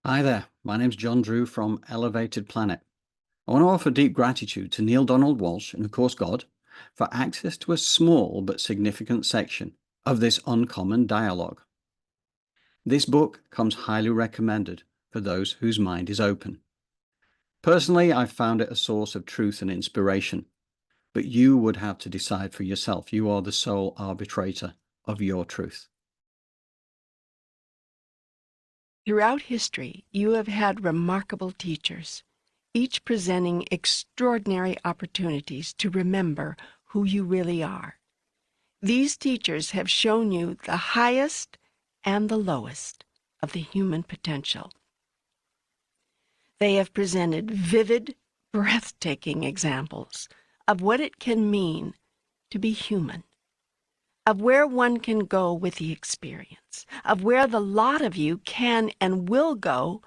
Hi there, my name's John Drew from Elevated Planet. I want to offer deep gratitude to Neil Donald Walsh and, of course, God, for access to a small but significant section of this uncommon dialogue. This book comes highly recommended for those whose mind is open. Personally, I've found it a source of truth and inspiration, but you would have to decide for yourself. You are the sole arbitrator of your truth. Throughout history, you have had remarkable teachers, each presenting extraordinary opportunities to remember who you really are. These teachers have shown you the highest and the lowest of the human potential. They have presented vivid, breathtaking examples of what it can mean to be human, of where one can go with the experience, of where the lot of you can and will go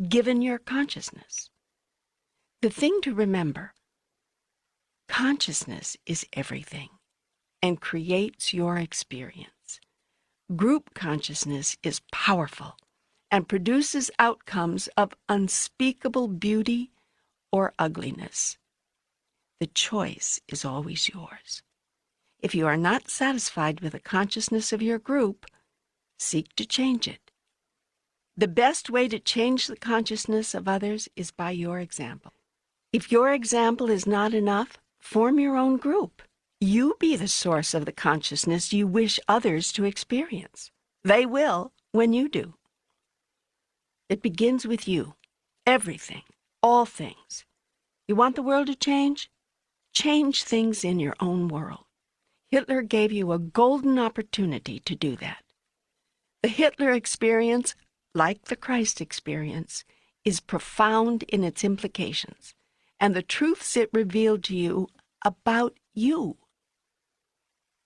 given your consciousness. The thing to remember, consciousness is everything and creates your experience. Group consciousness is powerful and produces outcomes of unspeakable beauty or ugliness. The choice is always yours. If you are not satisfied with the consciousness of your group, seek to change it. The best way to change the consciousness of others is by your example. If your example is not enough, form your own group. You be the source of the consciousness you wish others to experience. They will when you do. It begins with you. Everything, all things. You want the world to change? Change things in your own world. Hitler gave you a golden opportunity to do that. The Hitler experience, like the Christ experience, is profound in its implications and the truths it revealed to you about you.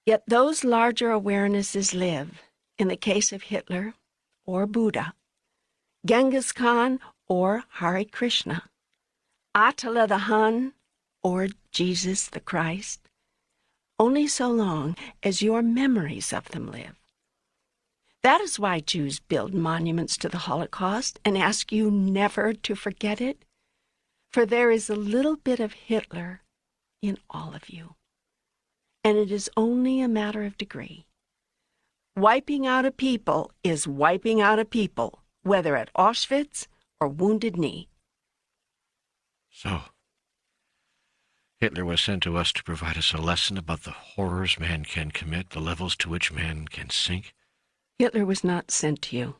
Yet those larger awarenesses live, in the case of Hitler or Buddha, Genghis Khan or Hare Krishna, Attila the Hun or Jesus the Christ, only so long as your memories of them live. That is why Jews build monuments to the Holocaust and ask you never to forget it, for there is a little bit of Hitler in all of you, and it is only a matter of degree. Wiping out a people is wiping out a people, whether at Auschwitz or Wounded Knee. So, Hitler was sent to us to provide us a lesson about the horrors man can commit, the levels to which man can sink. Hitler was not sent to you.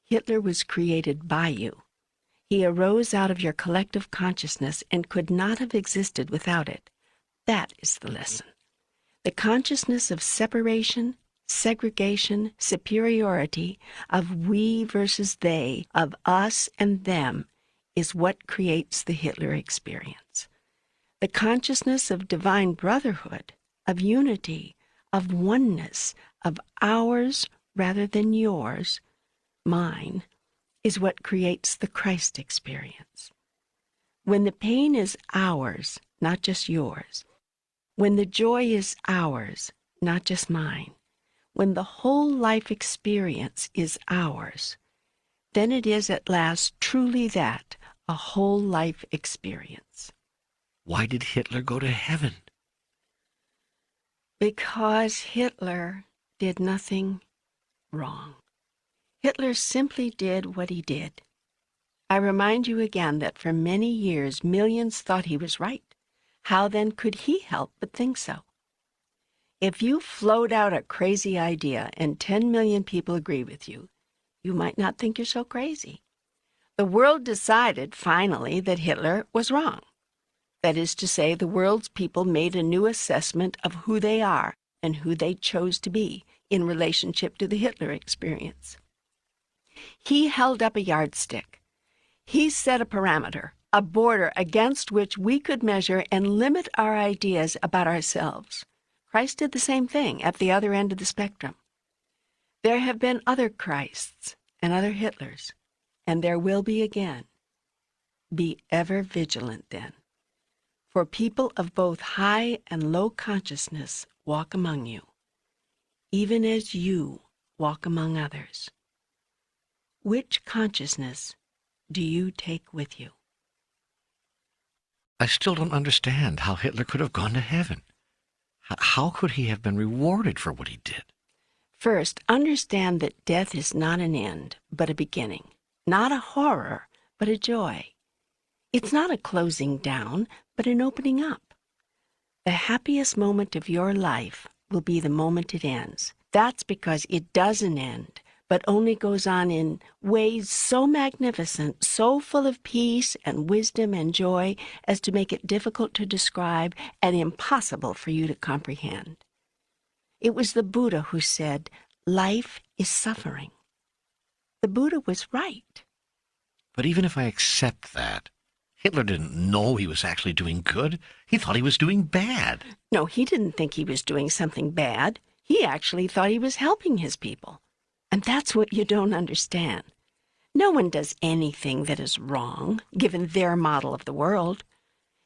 Hitler was created by you. He arose out of your collective consciousness and could not have existed without it. That is the lesson. The consciousness of separation, segregation, superiority, of we versus they, of us and them, is what creates the Hitler experience. The consciousness of divine brotherhood, of unity, of oneness, of ours rather than yours, mine, is what creates the Christ experience. When the pain is ours, not just yours, when the joy is ours, not just mine, when the whole life experience is ours, then it is at last truly that, a whole life experience. Why did Hitler go to heaven? Because Hitler did nothing wrong. Hitler simply did what he did. I remind you again that for many years millions thought he was right. How then could he help but think so? If you float out a crazy idea and 10 million people agree with you, you might not think you're so crazy. The world decided finally that Hitler was wrong. That is to say, the world's people made a new assessment of who they are and who they chose to be in relationship to the Hitler experience. He held up a yardstick. He set a parameter, a border against which we could measure and limit our ideas about ourselves. Christ did the same thing at the other end of the spectrum. There have been other Christs and other Hitlers, and there will be again. Be ever vigilant then. For people of both high and low consciousness walk among you, even as you walk among others. Which consciousness do you take with you? I still don't understand how Hitler could have gone to heaven. How could he have been rewarded for what he did? First, understand that death is not an end, but a beginning. Not a horror, but a joy. It's not a closing down, but an opening up. The happiest moment of your life will be the moment it ends. That's because it doesn't end, but only goes on in ways so magnificent, so full of peace and wisdom and joy as to make it difficult to describe and impossible for you to comprehend. It was the Buddha who said, "Life is suffering." The Buddha was right. But even if I accept that, Hitler didn't know he was actually doing good. He thought he was doing bad. No, he didn't think he was doing something bad. He actually thought he was helping his people. And that's what you don't understand. No one does anything that is wrong, given their model of the world.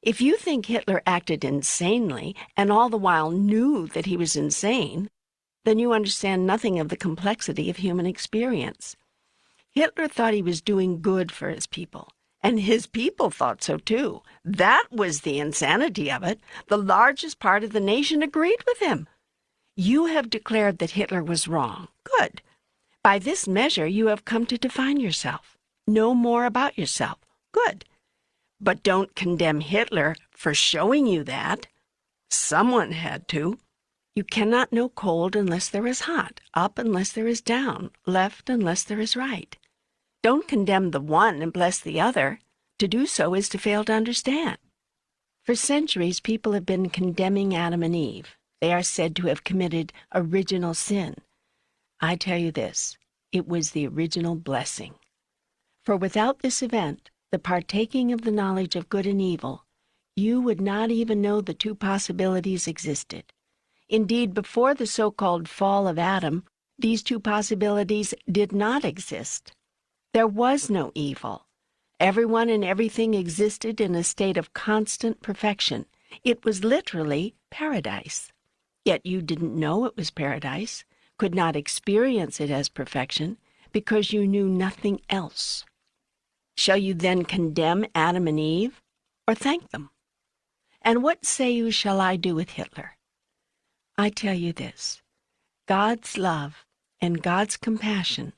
If you think Hitler acted insanely and all the while knew that he was insane, then you understand nothing of the complexity of human experience. Hitler thought he was doing good for his people, and his people thought so too. That was the insanity of it. The largest part of the nation agreed with him. You have declared that Hitler was wrong. Good. By this measure, you have come to define yourself. Know more about yourself. Good. But don't condemn Hitler for showing you that. Someone had to. You cannot know cold unless there is hot, up unless there is down, left unless there is right. Don't condemn the one and bless the other. To do so is to fail to understand. For centuries, people have been condemning Adam and Eve. They are said to have committed original sin. I tell you this, it was the original blessing. For without this event, the partaking of the knowledge of good and evil, you would not even know the two possibilities existed. Indeed, before the so-called fall of Adam, these two possibilities did not exist. There was no evil. Everyone and everything existed in a state of constant perfection. It was literally paradise. Yet you didn't know it was paradise, could not experience it as perfection, because you knew nothing else. Shall you then condemn Adam and Eve, or thank them? And what say you shall I do with Hitler? I tell you this, God's love and God's compassion,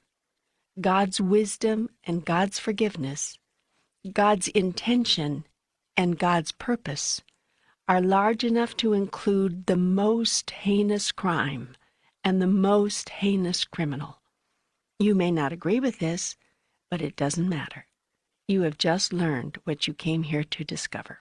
God's wisdom and God's forgiveness, God's intention and God's purpose are large enough to include the most heinous crime and the most heinous criminal. You may not agree with this, but it doesn't matter. You have just learned what you came here to discover.